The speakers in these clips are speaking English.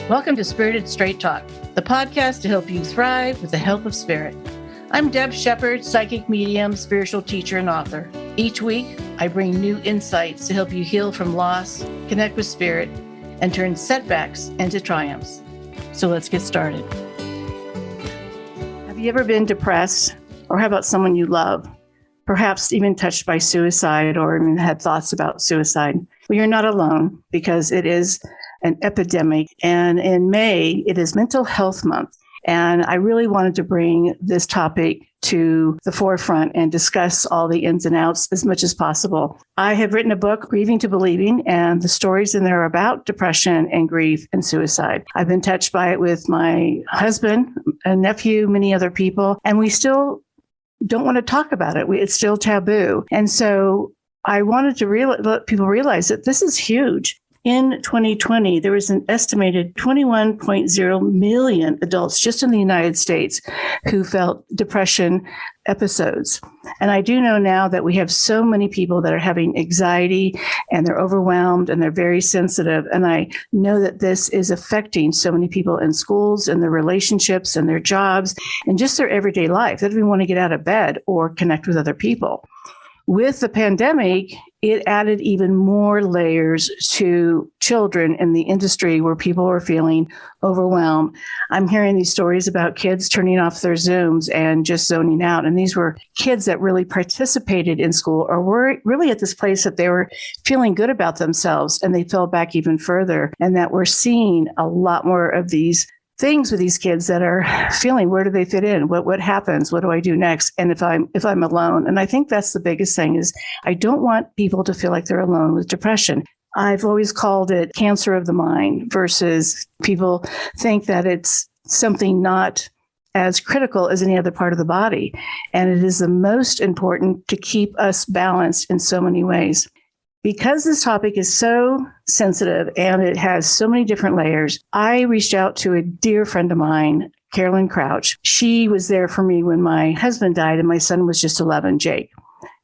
Welcome to Spirited Straight Talk, the podcast to help you thrive with the help of spirit. I'm Deb Shepard, psychic medium, spiritual teacher, and author. Each week, I bring new insights to help you heal from loss, connect with spirit, and turn setbacks into triumphs. So let's get started. Have you ever been depressed? Or how about someone you love? Perhaps even touched by suicide or even had thoughts about suicide? Well, you're not alone because it is an epidemic. And in May, it is Mental Health Month. And I really wanted to bring this topic to the forefront and discuss all the ins and outs as much as possible. I have written a book, Grieving to Believing, and the stories in there are about depression and grief and suicide. I've been touched by it with my husband, a nephew, many other people, and we still don't want to talk about it. It's still taboo. And so I wanted to let people realize that this is huge. In 2020, there was an estimated 21.0 million adults just in the United States who felt depression episodes. And I do know now that we have so many people that are having anxiety and they're overwhelmed and they're very sensitive. And I know that this is affecting so many people in schools and their relationships and their jobs and just their everyday life. They don't even want to get out of bed or connect with other people. With the pandemic, it added even more layers to children in the industry where people were feeling overwhelmed. I'm hearing these stories about kids turning off their Zooms and just zoning out. And these were kids that really participated in school or were really at this place that they were feeling good about themselves and they fell back even further. And that we're seeing a lot more of these things with these kids that are feeling, where do they fit in? What happens? What do I do next? And if I'm alone? And I think that's the biggest thing is I don't want people to feel like they're alone with depression. I've always called it cancer of the mind versus people think that it's something not as critical as any other part of the body. And it is the most important to keep us balanced in so many ways. Because this topic is so sensitive and it has so many different layers, I reached out to a dear friend of mine, Carolyn Crouch. She was there for me when my husband died and my son was just 11, Jake.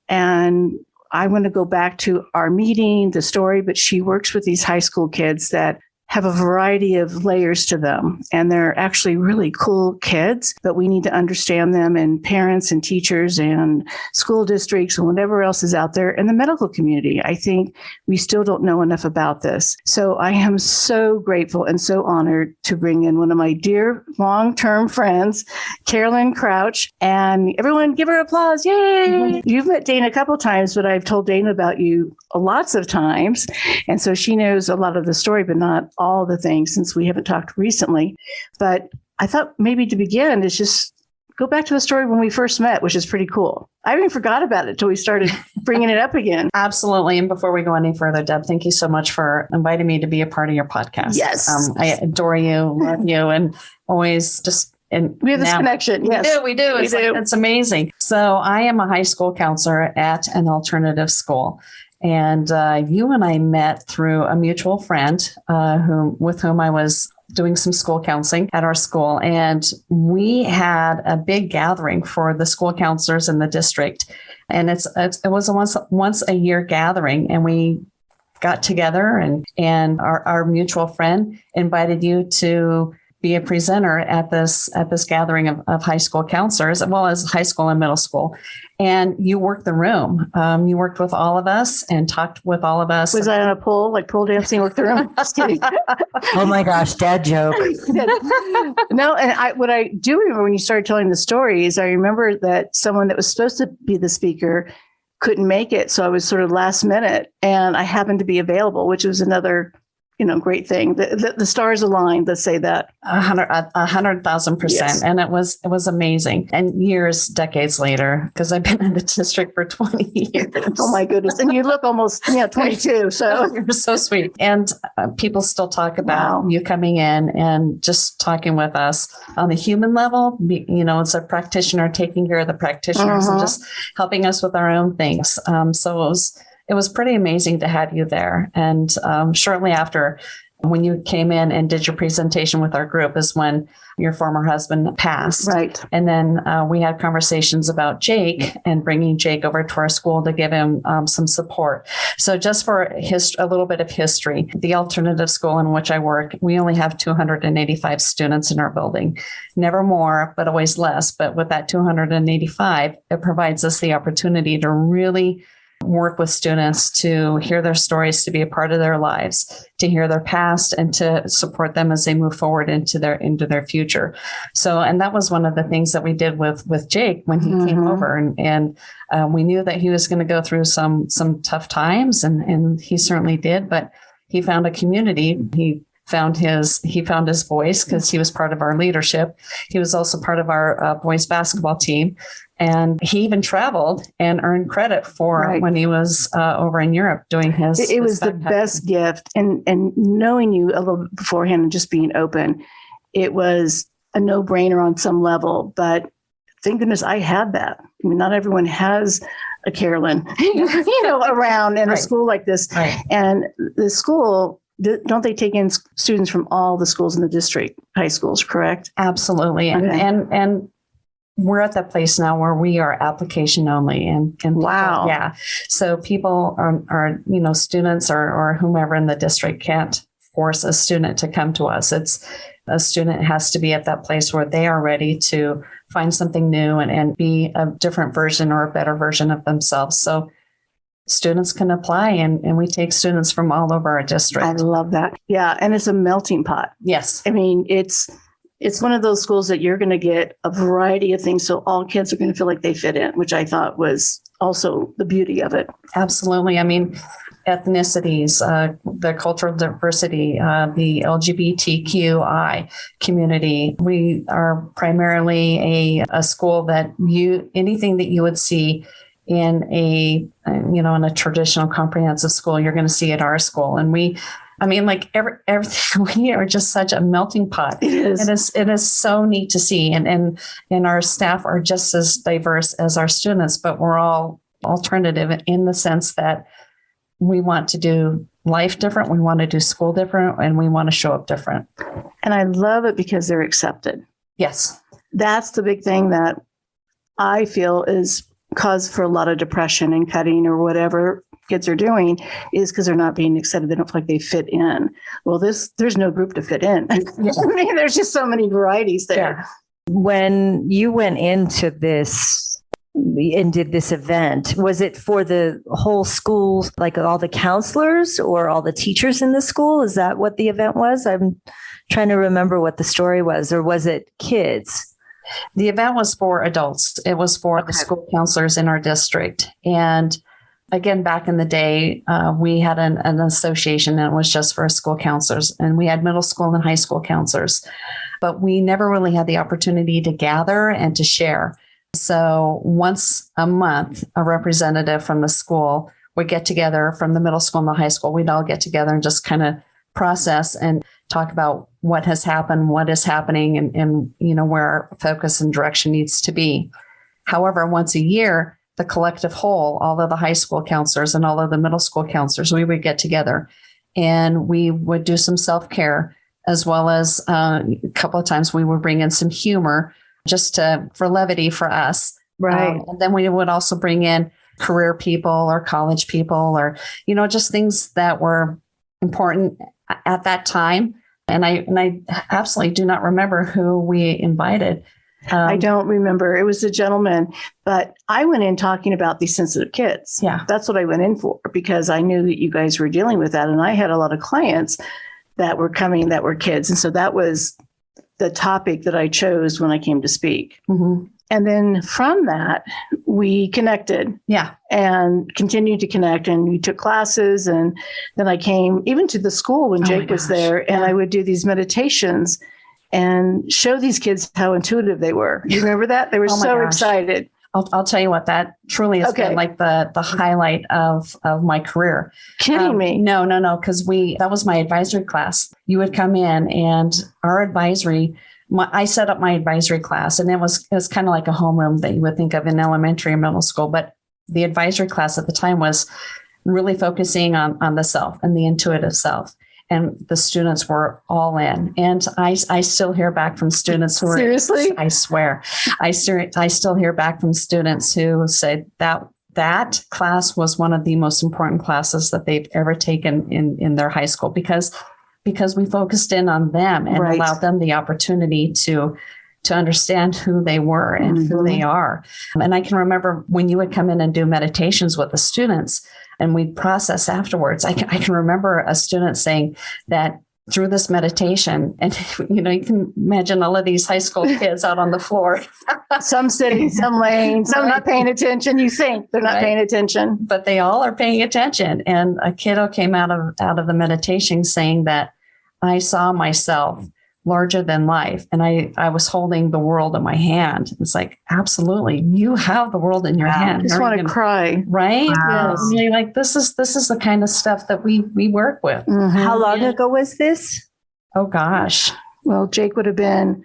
And I want to go back to our meeting, the story, but she works with these high school kids that have a variety of layers to them. And they're actually really cool kids, but we need to understand them, and parents and teachers and school districts and whatever else is out there in the medical community. I think we still don't know enough about this. So I am so grateful and so honored to bring in one of my dear long-term friends, Carolyn Crouch. And everyone give her applause. Yay! Mm-hmm. You've met Dana a couple times, but I've told Dana about you lots of times. And so she knows a lot of the story, but not all the things since we haven't talked recently. But I thought maybe to begin is just go back to the story when we first met, which is pretty cool. I even forgot about it until we started bringing it up again. Absolutely. And before we go any further, Deb, thank you so much for inviting me to be a part of your podcast. Yes. I adore you, love you, and always just... And we have this connection. Yes. We do. It's amazing. So I am a high school counselor at an alternative school. And you and I met through a mutual friend with whom I was doing some school counseling at our school. And we had a big gathering for the school counselors in the district. And it was a once a year gathering. And we got together and our mutual friend invited you to be a presenter at this gathering of high school counselors, as well as high school and middle school. And you worked the room. You worked with all of us and talked with all of us. Was that on a pole, like pole dancing, worked the room? Just kidding. Oh my gosh, dad joke. No, and what I do remember when you started telling the story is I remember that someone that was supposed to be the speaker couldn't make it. So I was sort of last minute and I happened to be available, which was another great thing. The stars aligned, let's say that. 100,000%. Yes. And it was amazing. And decades later, because I've been in the district for 20 years. Oh my goodness. And you look almost 22. So you're so sweet. And people still talk about you coming in and just talking with us on the human level. It's a practitioner taking care of the practitioners and just helping us with our own things. So it was pretty amazing to have you there. And shortly after when you came in and did your presentation with our group is when your former husband passed. Right. And then we had conversations about Jake and bringing Jake over to our school to give him some support. So just for a little bit of history, the alternative school in which I work, we only have 285 students in our building. Never more, but always less. But with that 285, it provides us the opportunity to really work with students, to hear their stories, to be a part of their lives, to hear their past, and to support them as they move forward into their future. So, and that was one of the things that we did with Jake when he came over, and we knew that he was going to go through some tough times, and he certainly did. But he found a community. He found his voice because he was part of our leadership. He was also part of our boys basketball team. And he even traveled and earned credit for when he was over in Europe doing his. It was the best gift. And knowing you a little bit beforehand and just being open, it was a no-brainer on some level. But thank goodness I had that. I mean, not everyone has a Carolyn, around in a school like this. Right. And the school, don't they take in students from all the schools in the district, high schools, correct? Absolutely. Okay. And we're at that place now where we are application only, and wow. Yeah. So people are students or whomever in the district can't force a student to come to us. It's a student has to be at that place where they are ready to find something new and be a different version or a better version of themselves. So students can apply, and we take students from all over our district. I love that. Yeah. And it's a melting pot. Yes. I mean, it's one of those schools that you're going to get a variety of things. So all kids are going to feel like they fit in, which I thought was also the beauty of it. Absolutely. I mean, ethnicities, the cultural diversity, the LGBTQI community. We are primarily a school that anything that you would see in in a traditional comprehensive school, you're going to see at our school. And everything, we are just such a melting pot. It is. It is so neat to see. And our staff are just as diverse as our students, but we're all alternative in the sense that we want to do life different. We want to do school different, and we want to show up different. And I love it because they're accepted. Yes. That's the big thing that I feel is cause for a lot of depression and cutting or whatever kids are doing, is because they're not being accepted. They don't feel like they fit in. Well, there's no group to fit in. Yeah. I mean, there's just so many varieties there. Yeah. When you went into this and did this event, was it for the whole school, like all the counselors or all the teachers in the school? Is that what the event was? I'm trying to remember what the story was. Or was it kids? The event was for adults. It was for the school counselors in our district. And again, back in the day, we had an association, and it was just for school counselors. And we had middle school and high school counselors. But we never really had the opportunity to gather and to share. So once a month, a representative from the school would get together, from the middle school and the high school. We'd all get together and just kind of process and talk about what has happened, what is happening, and where our focus and direction needs to be. However, once a year, the collective whole, all of the high school counselors and all of the middle school counselors, we would get together and we would do some self-care, as well as a couple of times we would bring in some humor just for levity for us. Right. And then we would also bring in career people or college people or, just things that were important at that time. And I absolutely do not remember who we invited. I don't remember. It was a gentleman, but I went in talking about these sensitive kids. Yeah. That's what I went in for, because I knew that you guys were dealing with that. And I had a lot of clients that were coming that were kids. And so that was the topic that I chose when I came to speak. Mm-hmm. And then from that, we connected. Yeah. And continued to connect. And we took classes. And then I came even to the school when Jake was there, and I would do these meditations and show these kids how intuitive they were. You remember that? They were so excited. I'll tell you what, that truly has been like the highlight of my career. Kidding me? No, because that was my advisory class. You would come in, and our advisory, I set up my advisory class, and it was kind of like a homeroom that you would think of in elementary or middle school. But the advisory class at the time was really focusing on the self and the intuitive self. And the students were all in. And I still hear back from students who are, Seriously? I swear, I still hear back from students who say that class was one of the most important classes that they've ever taken in their high school because we focused in on them and Right. allowed them the opportunity to understand who they were and who they are. And I can remember when you would come in and do meditations with the students and we'd process afterwards. I can remember a student saying that through this meditation, and you can imagine all of these high school kids out on the floor. Some sitting, some laying, some not paying attention. You think they're not paying attention, but they all are paying attention. And a kiddo came out of the meditation saying that I saw myself larger than life. And I was holding the world in my hand. It's like, absolutely. You have the world in your hand. I just want to cry. Right? Wow. Yes. And you're like, this is the kind of stuff that we work with. Mhm. How long ago was this? Oh gosh. Well, Jake would have been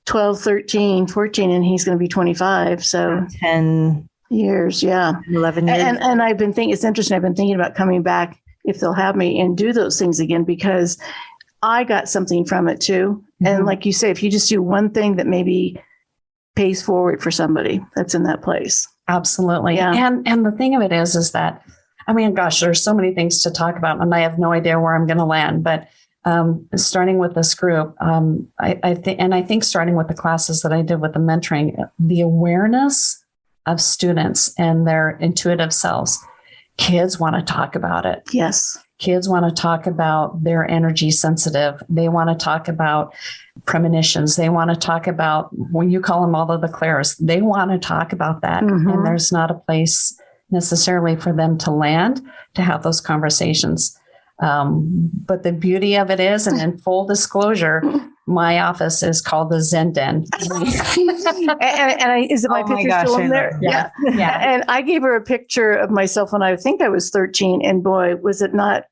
12, 13, 14, and he's going to be 25. So 10, years. Yeah. 11 years. And I've been thinking, it's interesting. I've been thinking about coming back if they'll have me and do those things again, because I got something from it too. And like you say, if you just do one thing that maybe pays forward for somebody that's in that place. Absolutely. Yeah. And the thing of it is that, I mean, gosh, there's so many things to talk about and I have no idea where I'm going to land, but starting with this group, I think starting with the classes that I did with the mentoring, the awareness of students and their intuitive selves, kids want to talk about it. Yes. Kids want to talk about their energy sensitive. They want to talk about premonitions. They want to talk about, when you call them all of the clairs, they want to talk about that. And there's not a place necessarily for them to land to have those conversations. But the beauty of it is, and in full disclosure, my office is called the Zen Den. and is it my picture still in there? Yeah. And I gave her a picture of myself when I think I was 13, and boy, was it not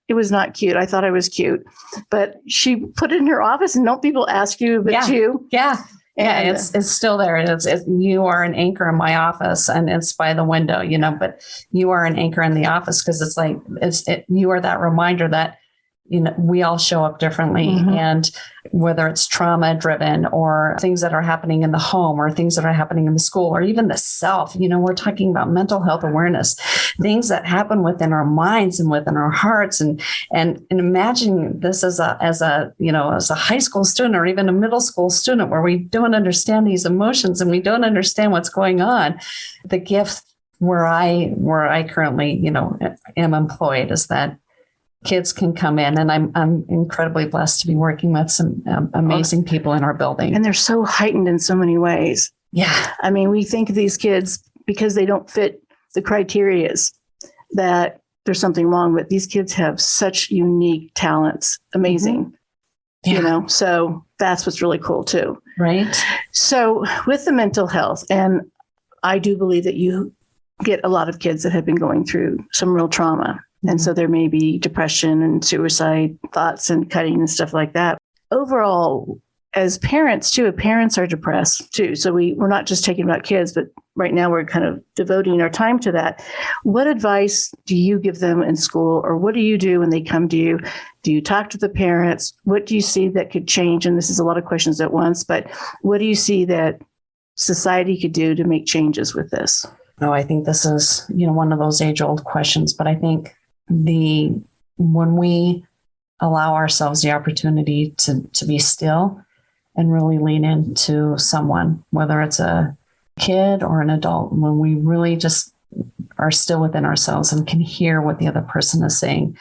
cute. I thought I was cute, but she put it in her office, and don't people ask you about you? Yeah. Yeah, And, it's still there. You are an anchor in my office, and it's by the window, but you are an anchor in the office because it's like you are that reminder that we all show up differently, and whether it's trauma driven or things that are happening in the home or things that are happening in the school or even the self, we're talking about mental health awareness, things that happen within our minds and within our hearts, and imagine this as a high school student or even a middle school student where we don't understand these emotions and we don't understand what's going on. The gift where I currently am employed is that kids can come in, and I'm incredibly blessed to be working with some amazing people in our building. and they're so heightened in so many ways. Yeah. I mean, we think of these kids because they don't fit the criterias that there's something wrong with. These kids have such unique talents, amazing, so that's what's really cool too. Right. So with the mental health, and I do believe that you get a lot of kids that have been going through some real trauma. And so there may be depression and suicide thoughts and cutting and stuff like that. Overall, as parents too, parents are depressed too. So we're not just talking about kids, but right now we're kind of devoting our time to that. What advice do you give them in school, or what do you do when they come to you? Do you talk to the parents? What do you see that could change? And this is a lot of questions at once, but what do you see that society could do to make changes with this? No, I think this is, one of those age-old questions, but I think when we allow ourselves the opportunity to be still and really lean into someone, whether it's a kid or an adult, when we really just are still within ourselves and can hear what the other person is saying.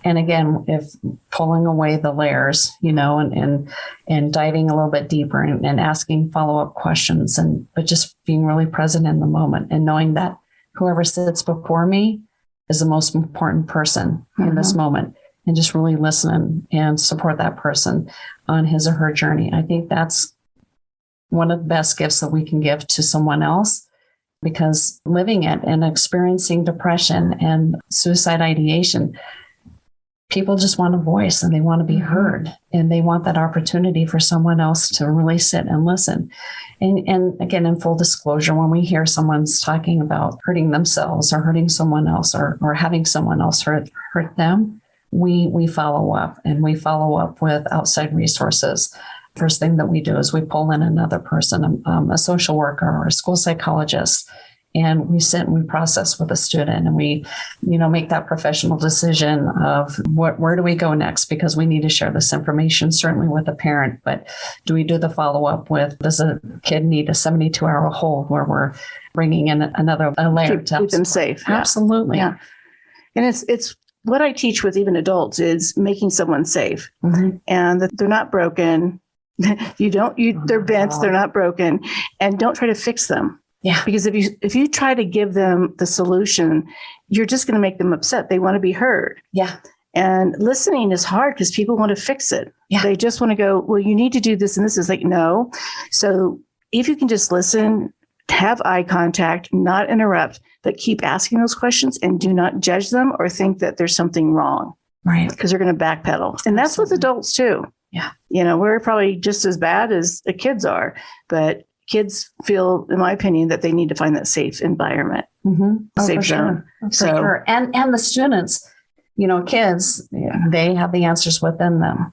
And again, if pulling away the layers, and diving a little bit deeper and asking follow-up questions, but just being really present in the moment and knowing that whoever sits before me is the most important person in this moment, and just really listen and support that person on his or her journey. I think that's one of the best gifts that we can give to someone else, because living it and experiencing depression and suicide ideation, people just want a voice and they want to be heard, and they want that opportunity for someone else to really sit and listen. And again, in full disclosure, when we hear someone's talking about hurting themselves or hurting someone else or having someone else hurt them, we follow up, and we follow up with outside resources. First thing that we do is we pull in another person, a social worker or a school psychologist, and we sit and we process with a student, and we, make that professional decision of where do we go next, because we need to share this information, certainly with a parent, but do we do the follow-up with, does a kid need a 72-hour hold where we're bringing in another layer to keep them safe? Absolutely. Yeah. And it's what I teach with even adults is making someone safe, and that they're not broken. They're bent, they're not broken, and don't try to fix them. Yeah. Because if you try to give them the solution, you're just going to make them upset. They want to be heard. Yeah. And listening is hard because people want to fix it. Yeah. They just want to go, well, you need to do this and this. Is like, no. So if you can just listen, have eye contact, not interrupt, but keep asking those questions and do not judge them or think that there's something wrong. Right. Because they're going to backpedal. And that's with adults too. Yeah. We're probably just as bad as the kids are, but kids feel, in my opinion, that they need to find that safe environment, safe zone. For sure. And the students, kids, they have the answers within them.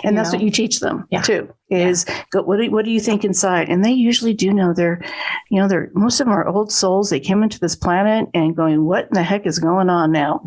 And that's what you teach them too, is what do you think inside? And they usually do know they're most of them are old souls. They came into this planet and going, what in the heck is going on now?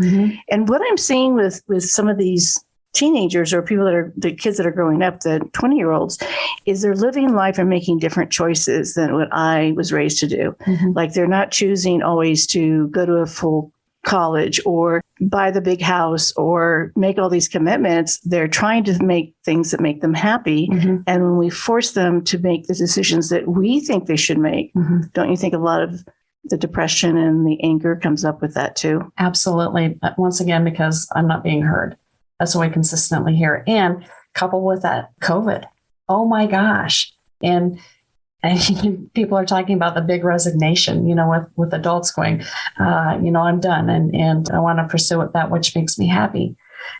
And what I'm seeing with some of these teenagers or people that are the kids that are growing up, the 20-year-olds, is they're living life and making different choices than what I was raised to do. Like they're not choosing always to go to a full college or buy the big house or make all these commitments. They're trying to make things that make them happy. And when we force them to make the decisions that we think they should make, don't you think a lot of the depression and the anger comes up with that too? Absolutely. Once again, because I'm not being heard. That's what we consistently hear. And coupled with that, COVID. Oh my gosh. And people are talking about the big resignation, with adults going, I'm done and I want to pursue that which makes me happy.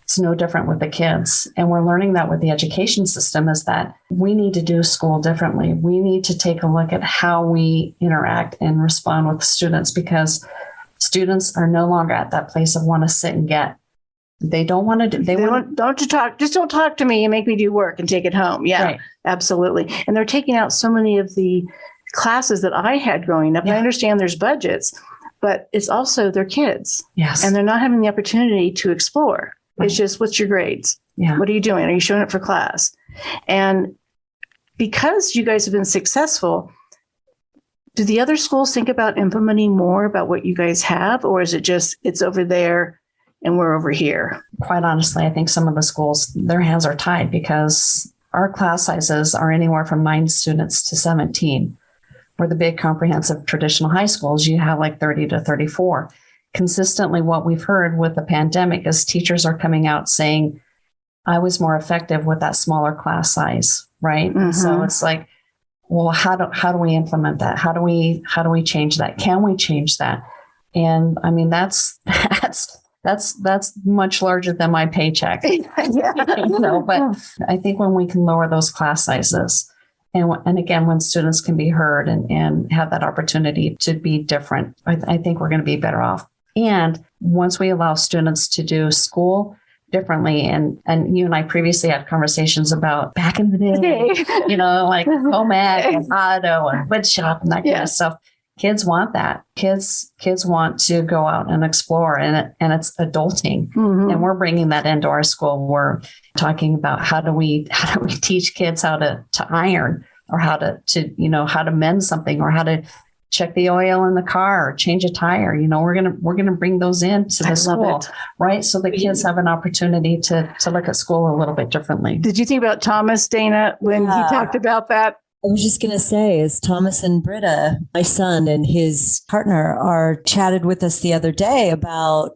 It's no different with the kids. And we're learning that with the education system is that we need to do school differently. We need to take a look at how we interact and respond with students, because students are no longer at that place of want to sit and get. They don't want to do. Don't talk to me and make me do work and take it home. Yeah, right. Absolutely. And they're taking out so many of the classes that I had growing up. Yeah. I understand there's budgets, but it's also their kids. Yes. And they're not having the opportunity to explore. Right. It's just, what's your grades? Yeah. What are you doing? Are you showing up for class? And because you guys have been successful, do the other schools think about implementing more about what you guys have? Or is it just, it's over there and we're over here? Quite honestly, I think some of the schools, their hands are tied because our class sizes are anywhere from 9 students to 17. Where the big comprehensive traditional high schools, you have like 30 to 34. Consistently, what we've heard with the pandemic is teachers are coming out saying, I was more effective with that smaller class size, right? So it's like, well, how do we implement that? How do we change that? Can we change that? And I mean, that's much larger than my paycheck. But I think when we can lower those class sizes, and again, when students can be heard and have that opportunity to be different, I think we're going to be better off. And once we allow students to do school differently, and you and I previously had conversations about back in the day, like home ec and auto and wood shop and that kind of stuff. Kids want that. Kids want to go out and explore, and it's adulting. And we're bringing that into our school. We're talking about how do we teach kids how to iron, or how to mend something, or how to check the oil in the car or change a tire. We're gonna bring those into the school, right? So the kids have an opportunity to look at school a little bit differently. Did you think about Thomas, Dana, when he talked about that? I was just going to say, is Thomas and Britta, my son and his partner, are chatted with us the other day about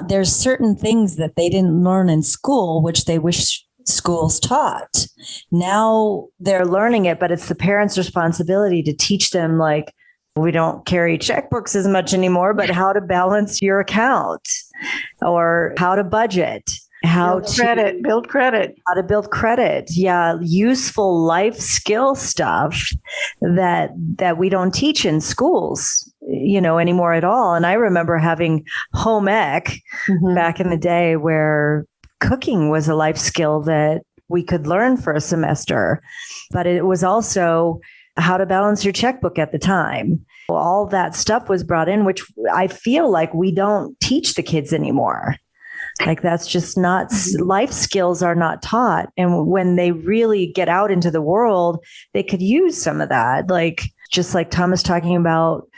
there's certain things that they didn't learn in school, which they wish schools taught. Now they're learning it, but it's the parents' responsibility to teach them, like, we don't carry checkbooks as much anymore, but how to balance your account or how to budget. How to build credit. Yeah. Useful life skill stuff that we don't teach in schools. anymore at all. And I remember having home ec back in the day where cooking was a life skill that we could learn for a semester, but it was also how to balance your checkbook at the time. All that stuff was brought in, which I feel like we don't teach the kids anymore. Like that's just not, life skills are not taught. And when they really get out into the world, they could use some of that. Like, just like Thomas talking about,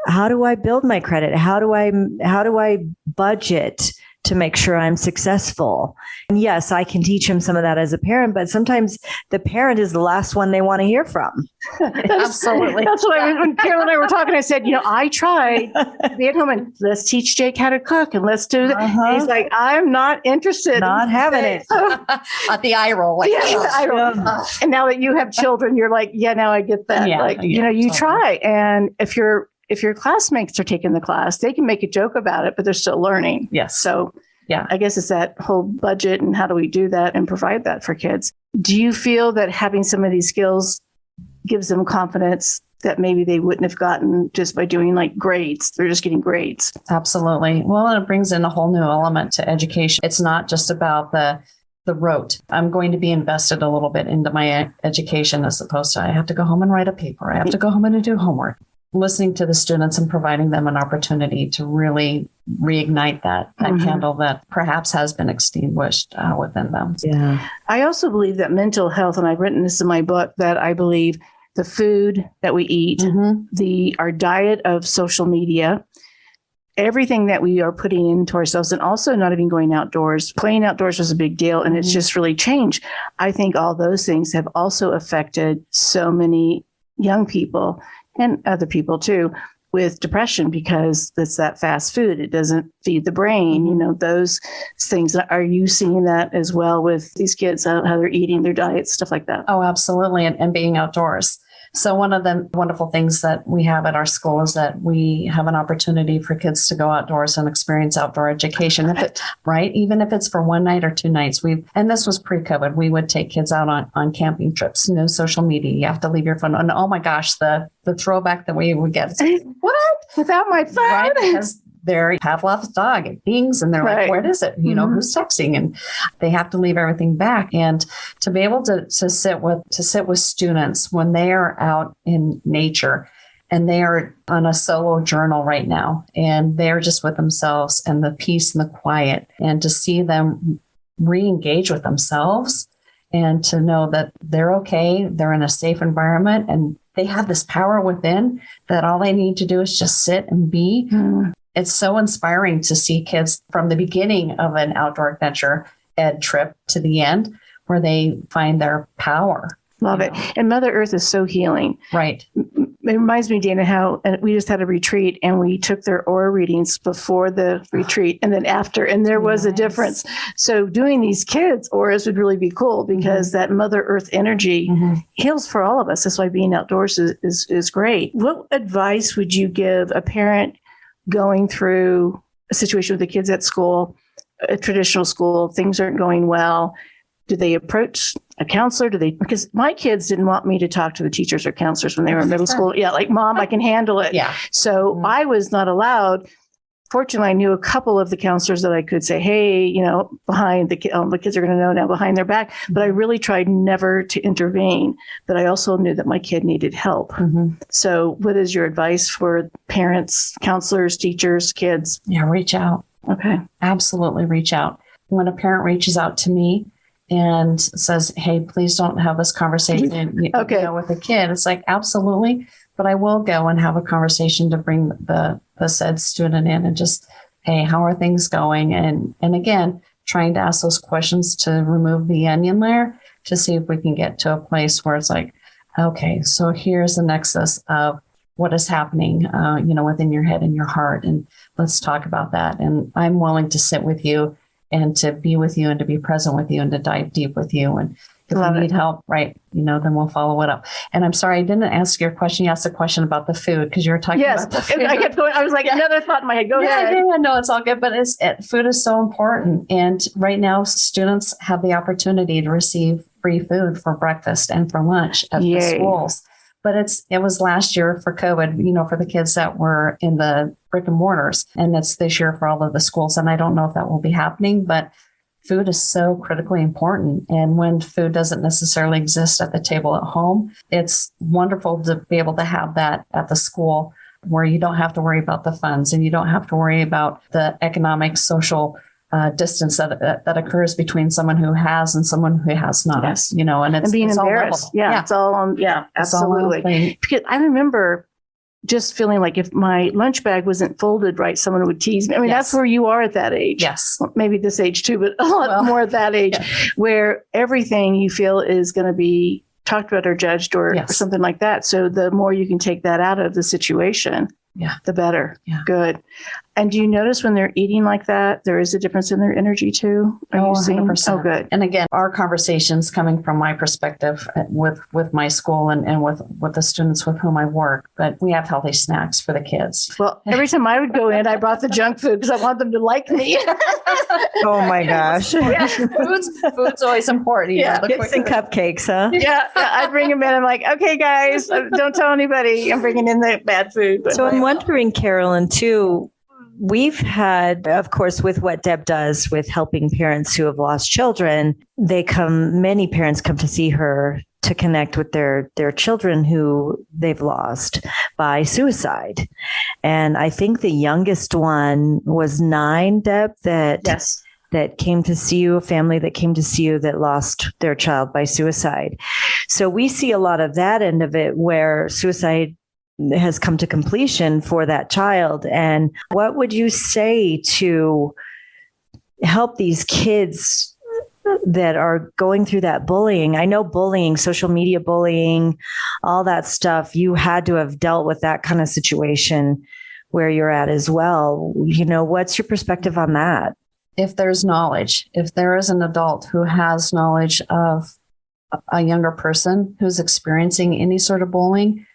how do I build my credit? How do I budget to make sure I'm successful? And yes, I can teach him some of that as a parent, but sometimes the parent is the last one they want to hear from. Absolutely. That's what when Carolyn and I were talking, I said, I tried to be at home and let's teach Jake how to cook and let's do that. He's like, I'm not interested. Not having it. The eye roll. Like, eye roll. And now that you have children, you're like, yeah, now I get that. Yeah, you totally. try. And if your classmates are taking the class, they can make a joke about it, but they're still learning. Yes. So yeah, I guess it's that whole budget and how do we do that and provide that for kids. Do you feel that having some of these skills gives them confidence that maybe they wouldn't have gotten just by doing like grades? They're just getting grades. absolutely. Well, and it brings in a whole new element to education. It's not just about the rote. I'm going to be invested a little bit into my education as opposed to I have to go home and write a paper. I have to go home and do homework. Listening to the students and providing them an opportunity to really reignite that candle that perhaps has been extinguished within them. Yeah. I also believe that mental health, and I've written this in my book, that I believe the food that we eat, our diet of social media, everything that we are putting into ourselves, and also not even going outdoors. Playing outdoors was a big deal, and it's just really changed. I think all those things have also affected so many young people and other people too with depression, because it's that fast food. It doesn't feed the brain, those things. Are you seeing that as well with these kids, how they're eating, their diets, stuff like that? Oh, absolutely. And being outdoors. So one of the wonderful things that we have at our school is that we have an opportunity for kids to go outdoors and experience outdoor education, right? Even if it's for one night or 2 nights. And this was pre-COVID, we would take kids out on camping trips, no social media. You have to leave your phone. And oh my gosh, the throwback that we would get. What? Without my phone? Right? Because they're Pavlov's dog. It dings and they're like, where is it? Who's texting? And they have to leave everything back. And to be able to sit with students when they are out in nature and they are on a solo journal right now and they're just with themselves and the peace and the quiet, and to see them re-engage with themselves and to know that they're okay, they're in a safe environment, and they have this power within that all they need to do is just sit and be. It's so inspiring to see kids from the beginning of an outdoor adventure ed trip to the end where they find their power. Love it. And Mother Earth is so healing. Right. It reminds me, Dana, how we just had a retreat and we took their aura readings before the retreat and then after, and there was a difference. So doing these kids' auras would really be cool because that Mother Earth energy heals for all of us. That's why being outdoors is great. What advice would you give a parent going through a situation with the kids at school, a traditional school, things aren't going well? Do they approach a counselor? Because my kids didn't want me to talk to the teachers or counselors when they were in middle school. Yeah, like, Mom, I can handle it. Yeah. So I was not allowed. Fortunately, I knew a couple of the counselors that I could say, hey, behind the kids are going to know now behind their back. But I really tried never to intervene. But I also knew that my kid needed help. So what is your advice for parents, counselors, teachers, kids? Yeah, reach out. Okay. Absolutely reach out. When a parent reaches out to me and says, hey, please don't have this conversation with the kid, it's like, absolutely. But I will go and have a conversation to bring the said student in and just, hey, how are things going? And again, trying to ask those questions to remove the onion layer to see if we can get to a place where it's like, okay, so here's the nexus of what is happening, within your head and your heart. And let's talk about that. And I'm willing to sit with you and to be with you and to be present with you and to dive deep with you. And if you need help, right, then we'll follow it up. And I'm sorry, I didn't ask your question. You asked a question about the food because you were talking about the food. I kept going. I was like, another thought in my head. Go ahead. Yeah, no, it's all good. But food is so important. And right now, students have the opportunity to receive free food for breakfast and for lunch at the schools. but it was last year for COVID, for the kids that were in the brick and mortars, and it's this year for all of the schools. And I don't know if that will be happening, but food is so critically important. And when food doesn't necessarily exist at the table at home, it's wonderful to be able to have that at the school where you don't have to worry about the funds and you don't have to worry about the economic, social distance that occurs between someone who has and someone who has not. Yes. And and being embarrassed. It's all on. Yeah, absolutely. Because I remember just feeling like if my lunch bag wasn't folded right, someone would tease me. I mean, that's where you are at that age. Yes. Well, maybe this age too, but a lot more at that age where everything you feel is going to be talked about or judged or something like that. So the more you can take that out of the situation, the better. Yeah. Good. And do you notice when they're eating like that, there is a difference in their energy too? Are you seeing? 100%. Oh, good. And again, our conversations coming from my perspective with my school and with the students with whom I work, but we have healthy snacks for the kids. Well, every time I would go in, I brought the junk food because I want them to like me. Oh my gosh. Food's always important. Chips and cupcakes, huh? Yeah. I bring them in. I'm like, okay, guys, don't tell anybody I'm bringing in the bad food. But so I'm wondering, Carolyn, too, we've had, of course, with what Deb does with helping parents who have lost children, many parents come to see her to connect with their children who they've lost by suicide. And I think the youngest one was 9, Deb, that came to see you, a family that came to see you that lost their child by suicide. So we see a lot of that end of it where suicide has come to completion for that child. And what would you say to help these kids that are going through that bullying? I know bullying, social media bullying, all that stuff, you had to have dealt with that kind of situation where you're at as well. What's your perspective on that? If there's knowledge, if there is an adult who has knowledge of a younger person who's experiencing any sort of bullying,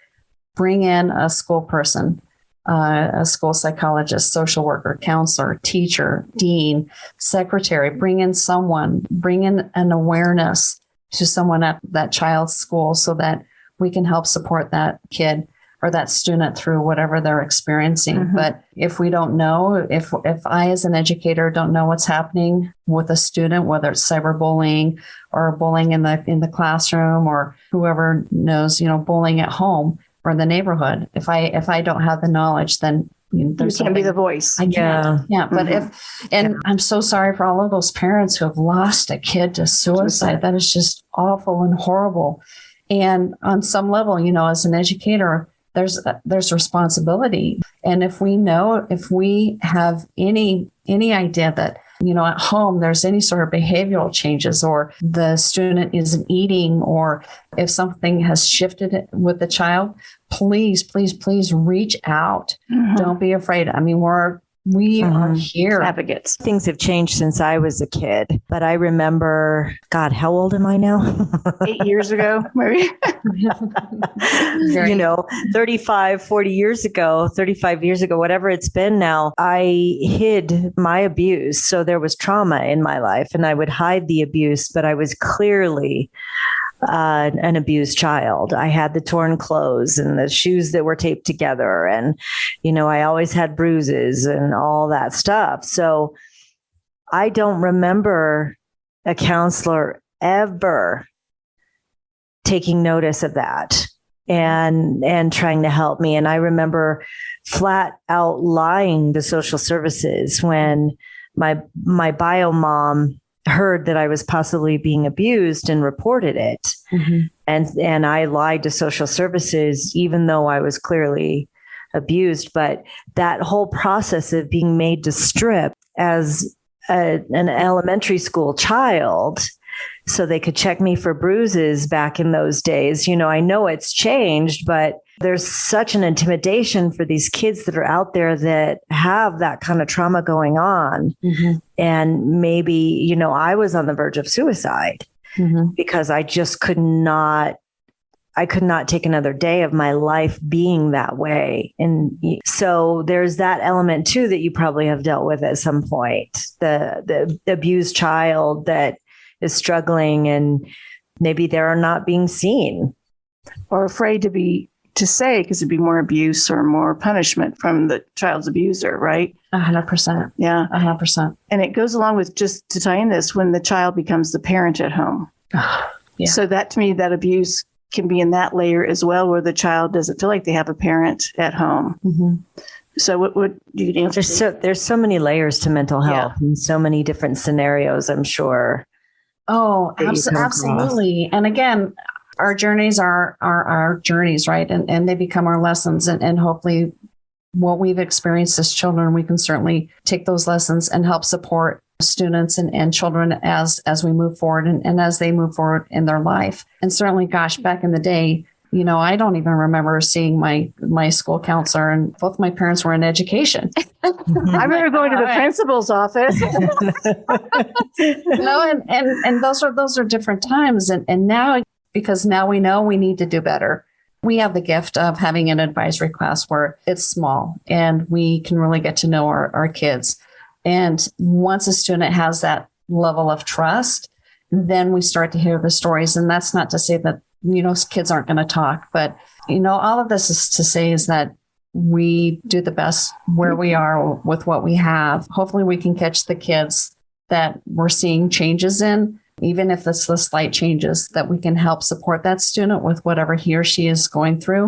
bring in a school person, a school psychologist, social worker, counselor, teacher, dean, secretary. Bring in an awareness to someone at that child's school so that we can help support that kid or that student through whatever they're experiencing. Mm-hmm. But if we don't know, if I as an educator don't know what's happening with a student, whether it's cyberbullying or bullying in the classroom or whoever knows, bullying at home, or in the neighborhood. If I don't have the knowledge, then you can't be the voice. I can't. Yeah. But I'm so sorry for all of those parents who have lost a kid to suicide. That is just awful and horrible. And on some level, as an educator, there's responsibility. And if we have any idea that at home, there's any sort of behavioral changes or the student isn't eating or if something has shifted with the child, please, please, please reach out. Mm-hmm. Don't be afraid. I mean, we are here. Advocates. Things have changed since I was a kid, but I remember, God, how old am I now? 8 years ago, maybe. 35, 40 years ago, 35 years ago, whatever it's been now, I hid my abuse. So there was trauma in my life and I would hide the abuse, but I was clearly an abused child. I had the torn clothes and the shoes that were taped together. And, I always had bruises and all that stuff. So I don't remember a counselor ever taking notice of that and trying to help me. And I remember flat out lying to social services when my bio mom heard that I was possibly being abused and reported it. Mm-hmm. And I lied to social services, even though I was clearly abused. But that whole process of being made to strip as an elementary school child so they could check me for bruises back in those days. I know it's changed, but there's such an intimidation for these kids that are out there that have that kind of trauma going on. Mm-hmm. And maybe, I was on the verge of suicide because I just could not take another day of my life being that way. And so there's that element too, that you probably have dealt with at some point, the abused child that is struggling and maybe they're not being seen. or afraid to say because it'd be more abuse or more punishment from the child's abuser, right? 100%. Yeah. 100%. And it goes along with, just to tie in this, when the child becomes the parent at home. Yeah. So that, to me, that abuse can be in that layer as well, where the child doesn't feel like they have a parent at home. Mm-hmm. So what would you answer? There's so many layers to mental health and so many different scenarios, I'm sure. Oh, absolutely. And again, our journeys are our journeys, right? And they become our lessons. And hopefully what we've experienced as children, we can certainly take those lessons and help support students and children as we move forward and as they move forward in their life. And certainly, gosh, back in the day, I don't even remember seeing my school counselor, and both my parents were in education. I remember going to the principal's office. And those are different times. And now, because now we know we need to do better. We have the gift of having an advisory class where it's small and we can really get to know our kids. And once a student has that level of trust, then we start to hear the stories. And that's not to say that, kids aren't going to talk, but, all of this is to say is that we do the best where we are with what we have. Hopefully we can catch the kids that we're seeing changes in, even if it's the slight changes, that we can help support that student with whatever he or she is going through,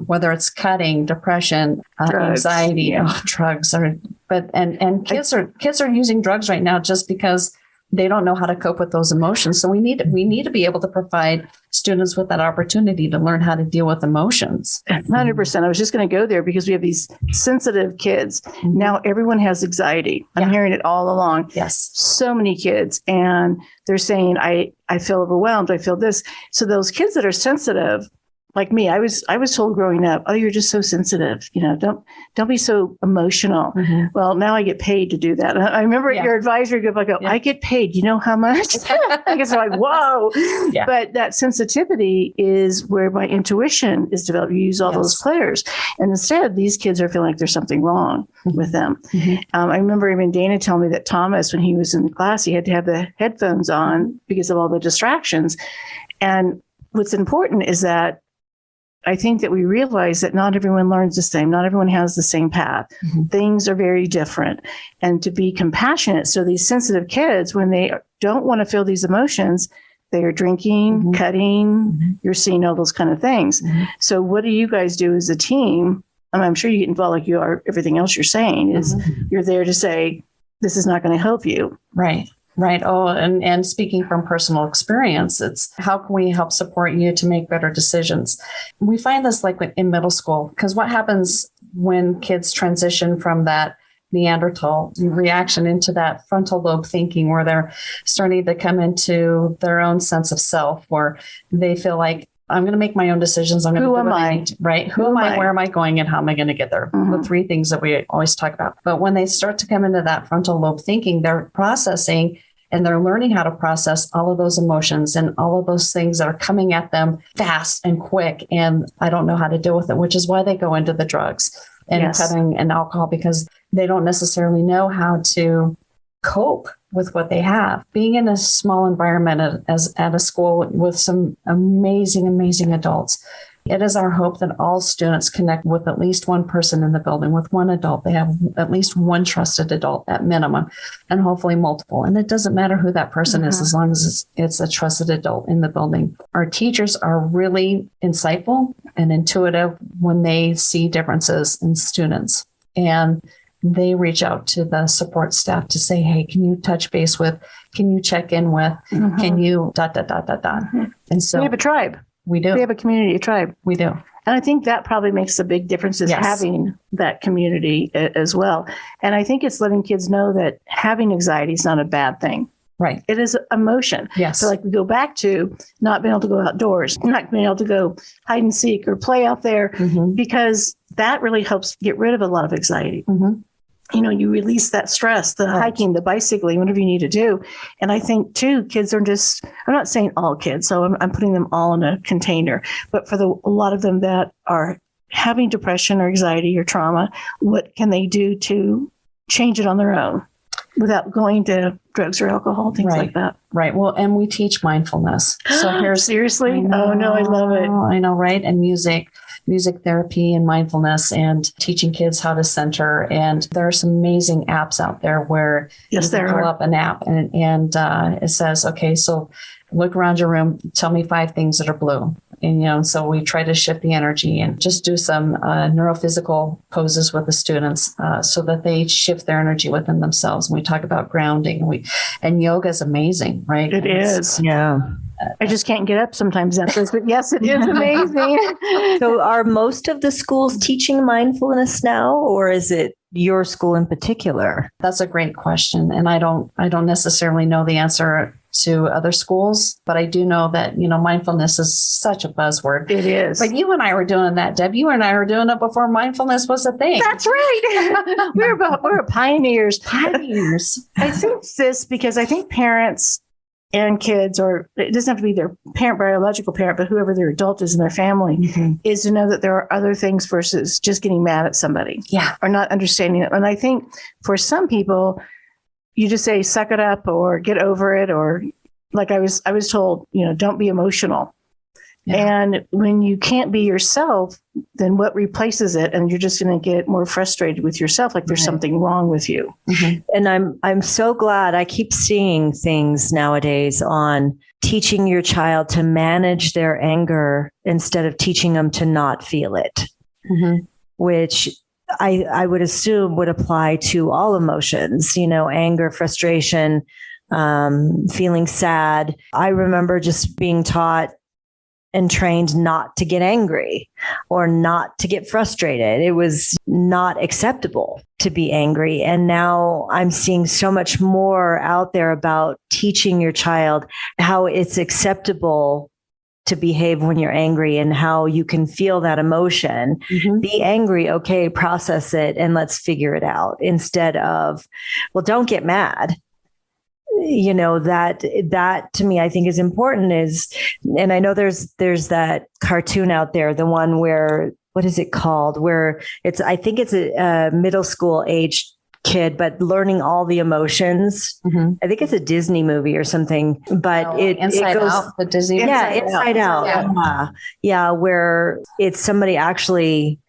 whether it's cutting, depression, anxiety, drugs, and kids are using drugs right now just because they don't know how to cope with those emotions. So we need to be able to provide students with that opportunity to learn how to deal with emotions. 100%. I was just going to go there because we have these sensitive kids. Now everyone has anxiety. I'm hearing it all along. Yes. So many kids. And they're saying, I feel overwhelmed. I feel this. So those kids that are sensitive, like me, I was told growing up, oh, you're just so sensitive. Don't be so emotional. Mm-hmm. Well, now I get paid to do that. I remember at your advisory group, I go, I get paid. You know how much? I guess I'm like, whoa. Yeah. But that sensitivity is where my intuition is developed. You use all those players. And instead, these kids are feeling like there's something wrong with them. Mm-hmm. I remember even Dana telling me that Thomas, when he was in the class, he had to have the headphones on because of all the distractions. And what's important is that I think that we realize that not everyone learns the same. Not everyone has the same path. Mm-hmm. Things are very different. And to be compassionate. So these sensitive kids, when they don't want to feel these emotions, they are drinking, cutting, you're seeing all those kind of things. Mm-hmm. So what do you guys do as a team? I'm sure you get involved like you are everything else you're saying is you're there to say, this is not going to help you. Right. Right. Oh, and speaking from personal experience, it's how can we help support you to make better decisions? We find this like in middle school, because what happens when kids transition from that Neanderthal reaction into that frontal lobe thinking, where they're starting to come into their own sense of self, where they feel like, I'm going to make my own decisions. I'm going to do what I need to, right? Who am I? Where am I going? And how am I going to get there? The three things that we always talk about. But when they start to come into that frontal lobe thinking, they're processing and they're learning how to process all of those emotions and all of those things that are coming at them fast and quick. And I don't know how to deal with it, which is why they go into the drugs and cutting and alcohol, because they don't necessarily know how to cope with what they have. Being in a small environment at a school with some amazing adults, it is our hope that all students connect with at least one person in the building, with one adult. They have at least one trusted adult at minimum, and hopefully multiple. And it doesn't matter who that person is, as long as it's a trusted adult in the building. Our teachers are really insightful and intuitive when they see differences in students. And they reach out to the support staff to say, hey, can you touch base with, can you check in with, can you ... And so we have a tribe. We do. We have a community, a tribe. We do. And I think that probably makes a big difference is having that community as well. And I think it's letting kids know that having anxiety is not a bad thing. Right. It is emotion. Yes. So like we go back to not being able to go outdoors, not being able to go hide and seek or play out there, because that really helps get rid of a lot of anxiety. You release that stress, the hiking, the bicycling, whatever you need to do. And I think too, kids are just, I'm not saying all kids, so I'm putting them all in a container, but for a lot of them that are having depression or anxiety or trauma, what can they do to change it on their own? without going to drugs or alcohol, things like that. Right. Well, and we teach mindfulness. So here's seriously. Oh no, I love it. I know, right? And music therapy and mindfulness and teaching kids how to center. And there are some amazing apps out there where you can pull up an app and it says, okay, so look around your room, tell me 5 things that are blue. And, so we try to shift the energy and just do some neurophysical poses with the students so that they shift their energy within themselves. And we talk about grounding. And yoga is amazing, right? It is. Yeah. I just can't get up sometimes after this, but yes, it is amazing. So are most of the schools teaching mindfulness now, or is it your school in particular? That's a great question. And I don't necessarily know the answer to other schools, but I do know that, mindfulness is such a buzzword. It is. But you and I were doing that, Deb. You and I were doing it before mindfulness was a thing. That's right. We're pioneers. Pioneers. I think this because I think parents and kids, or it doesn't have to be their biological parent, but whoever their adult is in their family, is to know that there are other things versus just getting mad at somebody. Yeah. Or not understanding it. And I think for some people, you just say, suck it up or get over it. Or like I was told, don't be emotional. Yeah. And when you can't be yourself, then what replaces it? And you're just going to get more frustrated with yourself. Like there's something wrong with you. And I'm so glad I keep seeing things nowadays on teaching your child to manage their anger instead of teaching them to not feel it, which I would assume would apply to all emotions, anger, frustration, feeling sad. I remember just being taught and trained not to get angry or not to get frustrated. It was not acceptable to be angry. And now I'm seeing so much more out there about teaching your child how it's acceptable to behave when you're angry and how you can feel that emotion. Be angry, okay, process it, and let's figure it out, instead of, well, don't get mad. That to me, I think is important and I know there's that cartoon out there, the one where, what is it called? Where I think it's a middle school age kid, but learning all the emotions. I think it's a Disney movie or something, but Inside it goes Out, the Disney. Inside Out. Yeah. Where it's somebody actually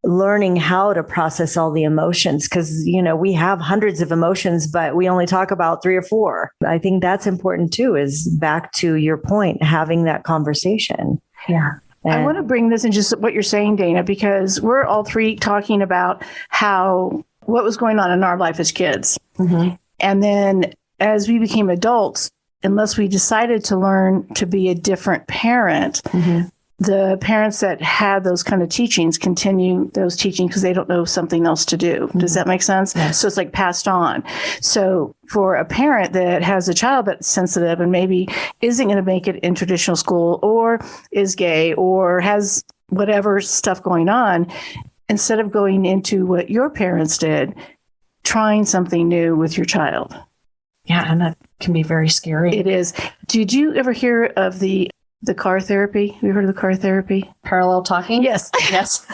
learning how to process all the emotions, because we have hundreds of emotions, but we only talk about 3 or 4. I think that's important too, is back to your point, having that conversation. And I want to bring this in just what you're saying, Dana, because we're all 3 talking about what was going on in our life as kids. And then as we became adults, unless we decided to learn to be a different parent, the parents that had those kind of teachings continue those teachings because they don't know something else to do. Does that make sense? Yes. So it's like passed on. So for a parent that has a child that's sensitive and maybe isn't going to make it in traditional school, or is gay, or has whatever stuff going on, instead of going into what your parents did, trying something new with your child. Yeah, and that can be very scary. It is. Did you ever hear of the car therapy? Have you heard of the car therapy? Parallel talking? Yes. Yes,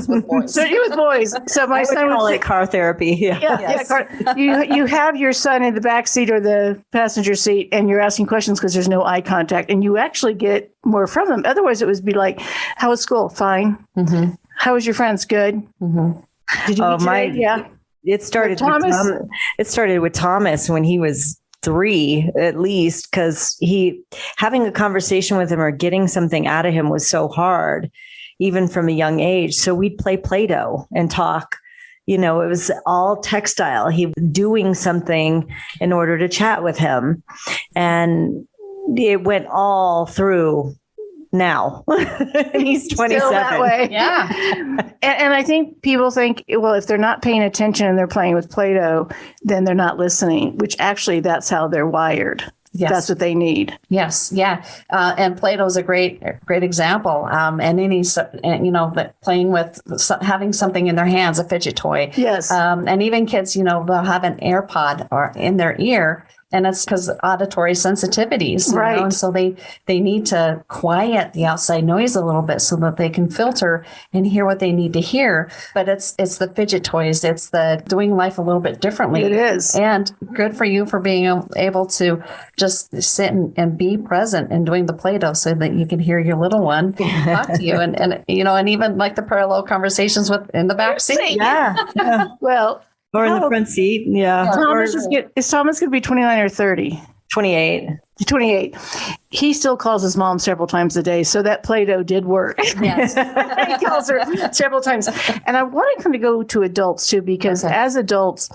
with boys. So it was boys. So my son would call would it car therapy. You have your son in the back seat or the passenger seat, and you're asking questions because there's no eye contact, and you actually get more from them. Otherwise, it would be like, "How was school? Fine. How was your friends? Good. Did you eat today? Yeah." It started with Thomas. It started with Thomas when he was 3, at least, because having a conversation with him or getting something out of him was so hard, even from a young age. So we'd play Play-Doh and talk. It was all textile. He was doing something in order to chat with him. And it went all through now. And he's 27. Still that way. Yeah. And I think people think, well, if they're not paying attention and they're playing with Play-Doh, then they're not listening, which actually that's how they're wired. Yes. That's what they need. Yes. Yeah. And Play-Doh is a great example. And playing with having something in their hands, a fidget toy. Yes. And even kids, they'll have an AirPod or in their ear, And it's because auditory sensitivities, you Right. know? And so they need to quiet the outside noise a little bit so that they can filter and hear what they need to hear. But it's the fidget toys. It's the doing life a little bit differently. It is. And good for you for being able to just sit and be present and doing the Play-Doh so that you can hear your little one talk to you. And even like the parallel conversations in the back seat. Yeah. Well, Or in the front seat. Yeah. is Thomas going to be 29 or 30? 28. 28. He still calls his mom several times a day. So that Play-Doh did work. Yes. He calls her several times. And I wanted him to go to adults too, because as adults,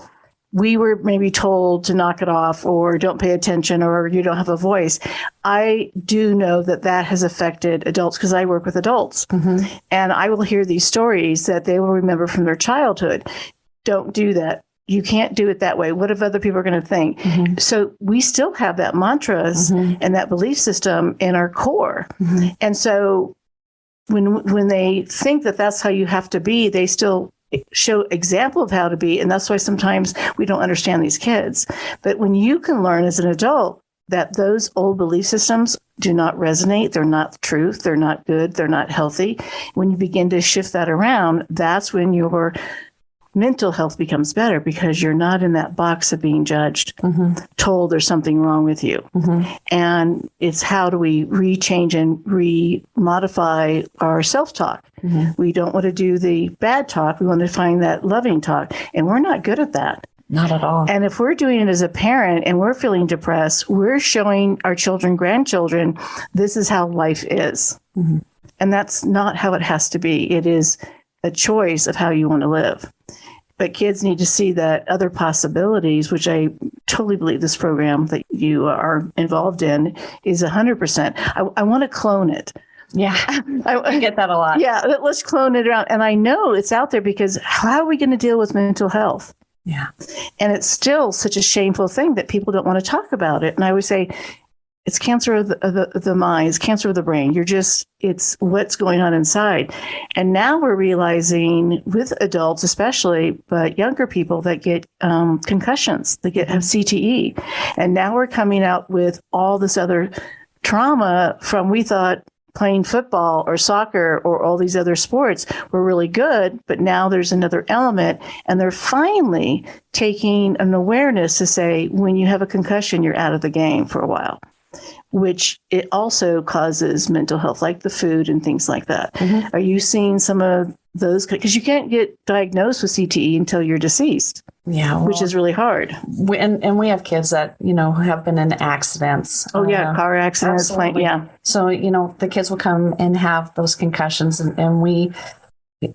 we were maybe told to knock it off or don't pay attention or you don't have a voice. I do know that has affected adults because I work with adults. And I will hear these stories that they will remember from their childhood. Don't do that. You can't do it that way. What if other people are going to think? So we still have that mantras and that belief system in our core. And so when they think that that's how you have to be, they still show example of how to be. And that's why sometimes we don't understand these kids. But when you can learn as an adult that those old belief systems do not resonate, they're not the truth, they're not good, they're not healthy. When you begin to shift that around, that's when your mental health becomes better because you're not in that box of being judged, told there's something wrong with you. And it's how do we rechange and remodify our self-talk. We don't want to do the bad talk. We want to find that loving talk. And we're not good at that. Not at all. And if we're doing it as a parent and we're feeling depressed, we're showing our children, grandchildren, this is how life is. And that's not how it has to be. It is a choice of how you want to live. But kids need to see that other possibilities, which I totally believe this program that you are involved in is 100%. I want to clone it. Yeah, I get that a lot. Yeah, let's clone it around. And I know it's out there because how are we going to deal with mental health? Yeah. And it's still such a shameful thing that people don't want to talk about it. And I always say, it's cancer of the mind, it's cancer of the brain. It's what's going on inside. And now we're realizing with adults especially, but younger people that get concussions, have CTE. And now we're coming out with all this other trauma from, we thought playing football or soccer or all these other sports were really good, but now there's another element. And they're finally taking an awareness to say, when you have a concussion, you're out of the game for a while. Which it also causes mental health, like the food and things like that. Are you seeing some of those? Because you can't get diagnosed with CTE until you're deceased. Yeah, which is really hard. And we have kids that, who have been in accidents. Oh, yeah, car accidents. Yeah. So, the kids will come and have those concussions and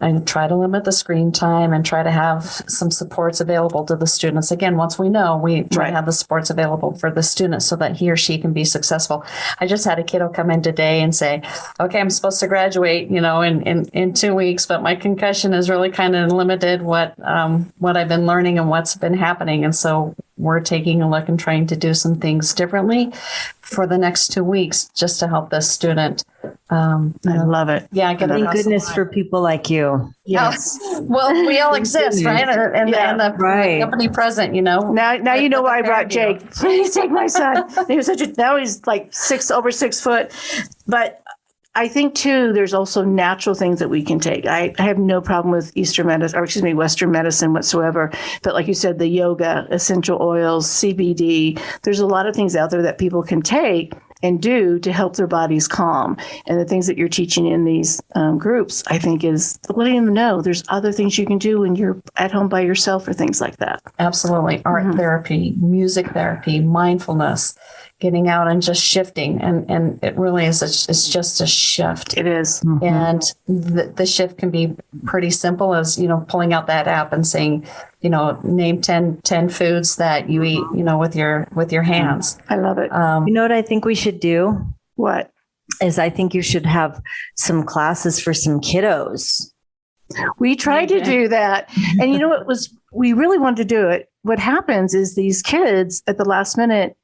I try to limit the screen time and try to have some supports available to the students. Again, once we know, we try to have the supports available for the student so that he or she can be successful. I just had a kiddo come in today and say, okay, I'm supposed to graduate, in 2 weeks, but my concussion has really kind of limited what I've been learning and what's been happening. And so we're taking a look and trying to do some things differently for the next 2 weeks just to help this student. I love it. Yeah. Thank goodness for people like you. Yes. Well, we all exist, right? And the company present, Now you know why I brought Jake. Please take my son. Now he's like over 6 foot. But I think too, there's also natural things that we can take. I have no problem with Western medicine whatsoever. But like you said, the yoga, essential oils, CBD, there's a lot of things out there that people can take and do to help their bodies calm. And the things that you're teaching in these groups, I think, is letting them know there's other things you can do when you're at home by yourself or things like that. Absolutely. Art therapy, music therapy, mindfulness, getting out and just shifting. And it really is, it's just a shift. It is. And the shift can be pretty simple as, pulling out that app and saying, name 10 foods that you eat, with your hands. I love it. You know what I think we should do? What? Is I think you should have some classes for some kiddos. We tried to do that. And we really wanted to do it. What happens is these kids at the last minute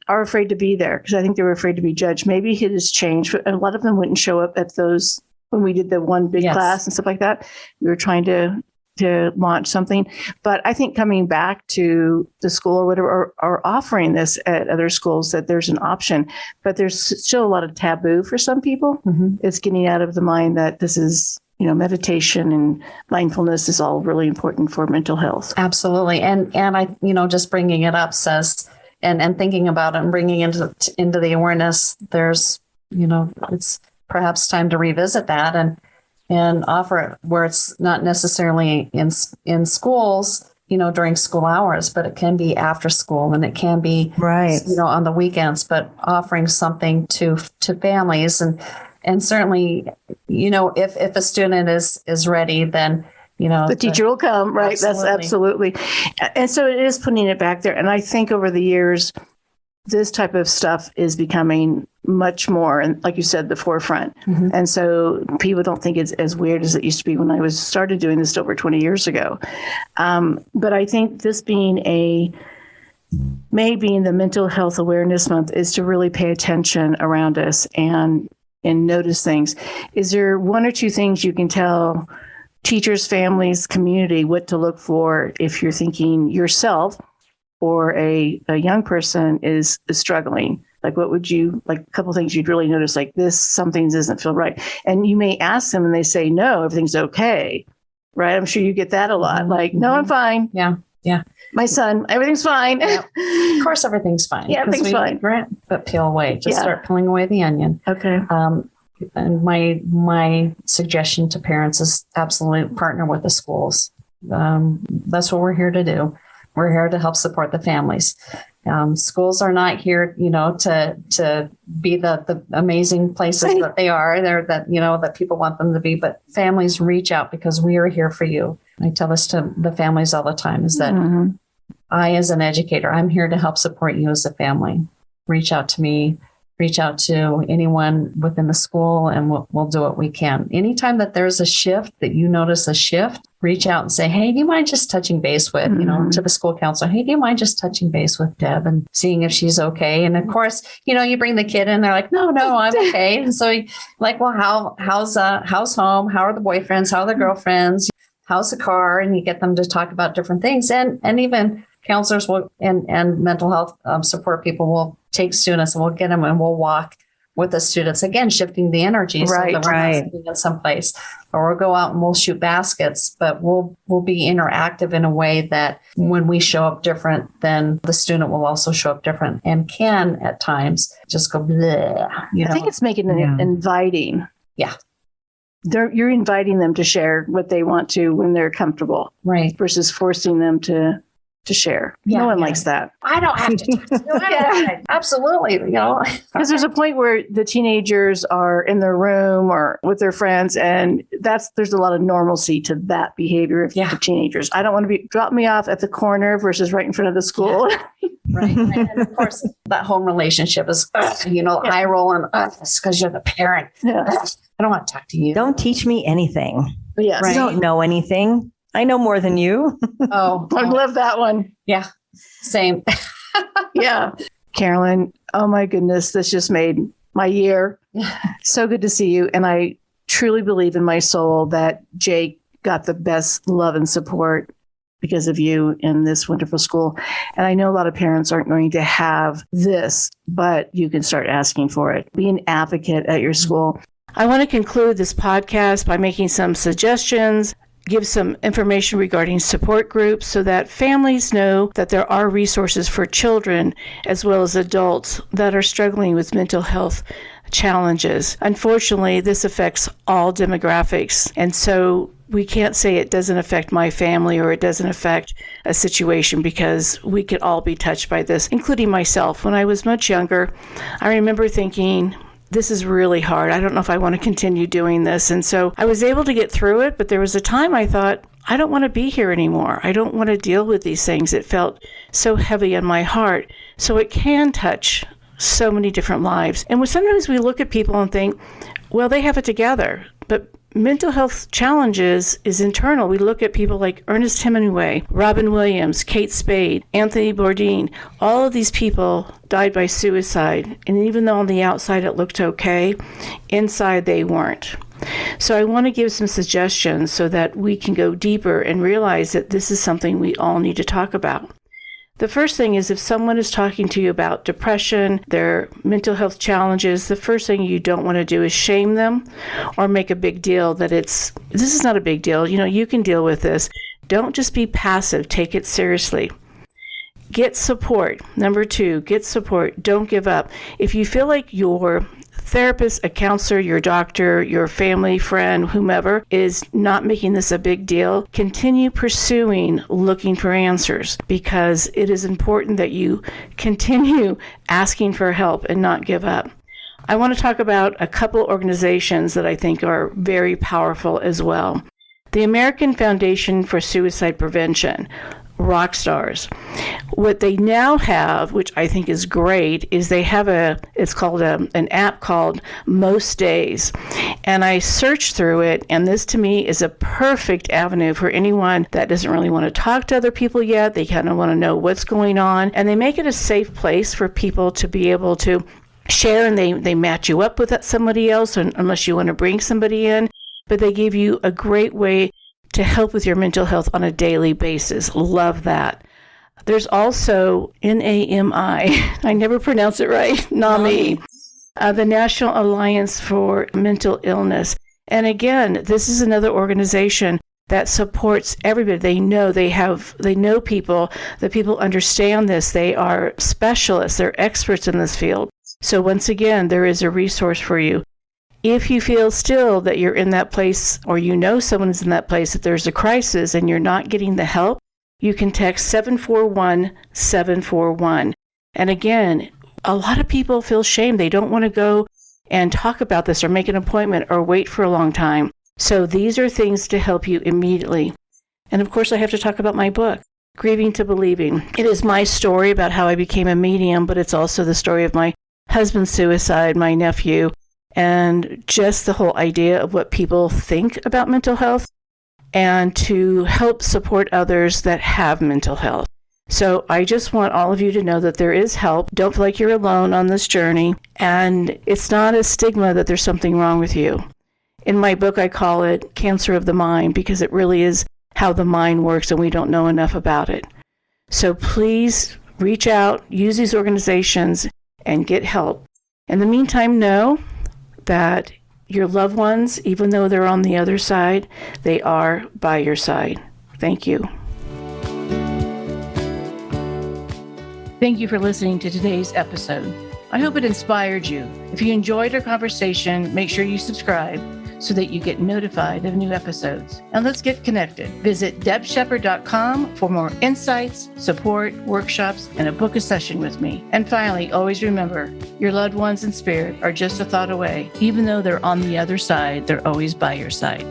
are afraid to be there because I think they were afraid to be judged. Maybe it has changed, but a lot of them wouldn't show up at those when we did the one big class and stuff like that. We were trying to to launch something. But I think coming back to the school or whatever, or offering this at other schools, that there's an option, but there's still a lot of taboo for some people. Mm-hmm. It's getting out of the mind that this is, meditation and mindfulness is all really important for mental health. Absolutely. And I, just bringing it up says, and thinking about it and bringing into the awareness, there's, it's perhaps time to revisit that and offer it where it's not necessarily in schools, during school hours, but it can be after school, and it can be, right, on the weekends, but offering something to families. And certainly, if a student is ready, then, the teacher will come, right? Absolutely. That's absolutely. And so it is putting it back there. And I think over the years, this type of stuff is becoming much more, and like you said, the forefront. Mm-hmm. And so people don't think it's as weird as it used to be when I started doing this over 20 years ago. But I think this being May being the Mental Health Awareness Month is to really pay attention around us and notice things. Is there one or two things you can tell teachers, families, community what to look for if you're thinking yourself or a young person is struggling? Like, what would you, like a couple of things you'd really notice, like this, some things doesn't feel right. And you may ask them and they say, no, everything's okay. Right? I'm sure you get that a lot. Like, no, I'm fine. Yeah. Yeah. My son, everything's fine. Yeah. Of course, everything's fine. Yeah, everything's fine. But peel away. Just start peeling away the onion. Okay. And my suggestion to parents is absolutely partner with the schools. That's what we're here to do. We're here to help support the families. Schools are not here, to be the amazing places that they are. They're that people want them to be. But families, reach out, because we are here for you. I tell this to the families all the time, is that Mm-hmm. I, as an educator, I'm here to help support you as a family. Reach out to me. Reach out to anyone within the school, and we'll do what we can. Anytime that there's a shift, that you notice a shift, reach out and say, hey, do you mind just touching base with, Mm-hmm. to the school counselor, hey, do you mind just touching base with Deb and seeing if she's okay? And of course, you bring the kid in, they're like, no, I'm okay. And so like, well, how's home? How are the boyfriends? How are the girlfriends? How's the car? And you get them to talk about different things. And even counselors will, and mental health support people will take students and we'll get them and we'll walk with the students, again, shifting the energy. Right, so that we're not sitting in someplace, or we'll go out and we'll shoot baskets, but we'll be interactive in a way that when we show up different, then the student will also show up different, and can at times just go bleh. I think it's making it inviting. Yeah. You're inviting them to share what they want to when they're comfortable, Right. versus forcing them to share. Yeah, No one likes that. I don't have to. Absolutely. Because there's a point where the teenagers are in their room or with their friends, and there's a lot of normalcy to that behavior of the teenagers. I don't want to drop me off at the corner versus right in front of the school. Yeah. Right. And of course, that home relationship is, eye rolling, it's because you're the parent. Yeah. I don't want to talk to you. Don't teach me anything. Yes. You don't know anything. I know more than you. Oh, I love that one. Yeah. Same. Yeah. Carolyn, oh my goodness, this just made my year. So good to see you. And I truly believe in my soul that Jake got the best love and support because of you in this wonderful school. And I know a lot of parents aren't going to have this, but you can start asking for it. Be an advocate at your school. I want to conclude this podcast by making some suggestions, give some information regarding support groups so that families know that there are resources for children as well as adults that are struggling with mental health challenges. Unfortunately, this affects all demographics. And so we can't say it doesn't affect my family or it doesn't affect a situation, because we could all be touched by this, including myself. When I was much younger, I remember thinking, this is really hard. I don't know if I want to continue doing this. And so I was able to get through it, but there was a time I thought, I don't want to be here anymore. I don't want to deal with these things. It felt so heavy on my heart. So it can touch so many different lives. And sometimes we look at people and think, well, they have it together. But mental health challenges is internal. We look at people like Ernest Hemingway, Robin Williams, Kate Spade, Anthony Bourdain. All of these people died by suicide. And even though on the outside it looked okay, inside they weren't. So I want to give some suggestions so that we can go deeper and realize that this is something we all need to talk about. The first thing is if someone is talking to you about depression, their mental health challenges, the first thing you don't want to do is shame them or make a big deal that this is not a big deal. You can deal with this. Don't just be passive. Take it seriously. Get support. Number 2, get support. Don't give up. If you feel like your therapist, a counselor, your doctor, your family, friend, whomever is not making this a big deal, continue pursuing looking for answers, because it is important that you continue asking for help and not give up. I want to talk about a couple organizations that I think are very powerful as well. The American Foundation for Suicide Prevention, rock stars. What they now have, which I think is great, is they have it's called an app called Most Days. And I searched through it, and this to me is a perfect avenue for anyone that doesn't really want to talk to other people yet. They kind of want to know what's going on. And they make it a safe place for people to be able to share, and they match you up with somebody else, unless you want to bring somebody in. But they give you a great way to help with your mental health on a daily basis. Love that. There's also NAMI, I never pronounce it right, NAMI, the National Alliance for Mental Illness. And again, this is another organization that supports everybody. They know people, the people understand this. They are specialists, they're experts in this field. So once again, there is a resource for you. If you feel still that you're in that place, or someone is in that place, that there's a crisis and you're not getting the help, you can text 741-741. And again, a lot of people feel shame. They don't want to go and talk about this or make an appointment or wait for a long time. So these are things to help you immediately. And of course, I have to talk about my book, Grieving to Believing. It is my story about how I became a medium, but it's also the story of my husband's suicide, my nephew, and just the whole idea of what people think about mental health, and to help support others that have mental health. So I just want all of you to know that there is help. Don't feel like you're alone on this journey, and it's not a stigma that there's something wrong with you. In my book, I call it Cancer of the Mind, because it really is how the mind works, and we don't know enough about it. So please reach out, use these organizations, and get help. In the meantime, know that your loved ones, even though they're on the other side, they are by your side. Thank you. Thank you for listening to today's episode. I hope it inspired you. If you enjoyed our conversation, make sure you subscribe so that you get notified of new episodes. And let's get connected. Visit debshepard.com for more insights, support, workshops, and to book a session with me. And finally, always remember, your loved ones in spirit are just a thought away. Even though they're on the other side, they're always by your side.